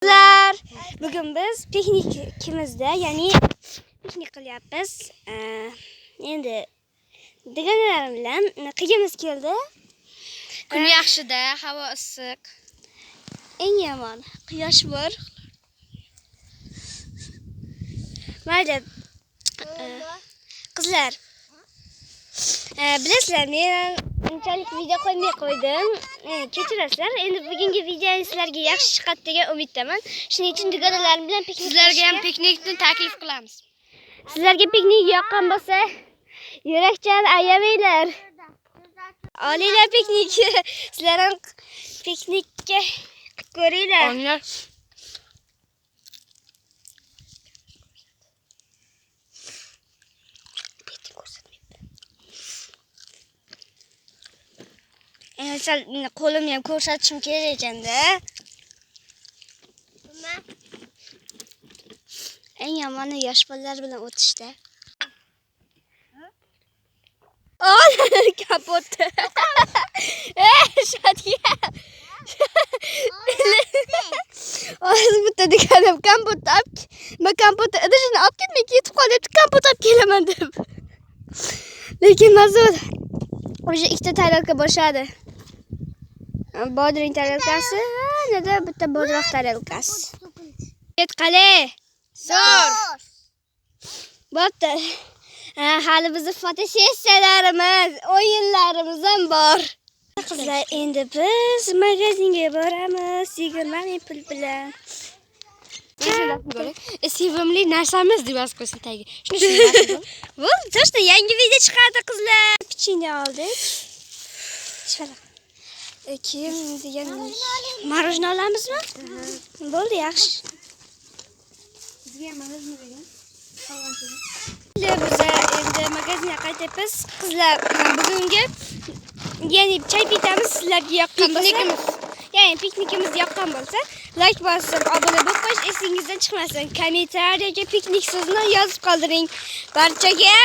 Kızlar, bugün biz piknikimizde, yani piknik qilyapmiz. Endi deganlarim bilan qilgimiz keldi. Kun yaxshida, havo issiq. Eng yomon quyosh bor. Mayli. Qizlar, bilasizlar, men unchalik video qo'ymay qo'ydim. Kechirasizlar. Endi bugungi videoning sizlarga yaxshi chiqadi degan umiddaman. Shuning uchun dugonalarim bilan piknik Sizlarga ham piknikni taklif qilamiz. Sizlarga piknik yoqqan bo'lsa, yurakchan ayamanglar. Olinglar piknik. Sizlar ham piknikka ko'ringlar. Onlar Sal qo'limni ham ko'rsatishim kerak ekanda. Eng yomoni yosh bolalar bilan o'tishda. Kapot. Shadiya. Hozir bitta deganim kompot olib, men kompot idishini olib ketmay ketib qolyapti, kompot olib kelaman deb. Lekin mazur o'sha ikkita tarelka boshadi. Bodring tarelkasi, nada bitta bodroq tarelkasi. Ket qale. zo'r. Bo'pti. Hali bizni fotosessiyalarimiz, o'yinlarimiz ham bor. Qizlar, endi biz magazinga boramiz 20 ming pul bilan. Sevimli narsamiz deb yozib qo'ysin tagiga. Bo'ldi, to'shta yangi video chiqadi qizlar. Pichini oldik. Shala. Keyin degan marojna olamizmi? Bo'ldi, yaxshi. Bizga ham marojna bergan. Biz endi magazinga qaytyapmiz. Qizlar, bugungi ya'ni choy pitamiz sizlarga yoqqan bo'lsa, ya'ni piknikimiz yoqqan bo'lsa, like bosib, obuna bo'lib qo'yish esingizdan chiqmasin. Kommentariyaga piknik so'zini yozib qoldiring. Barchaga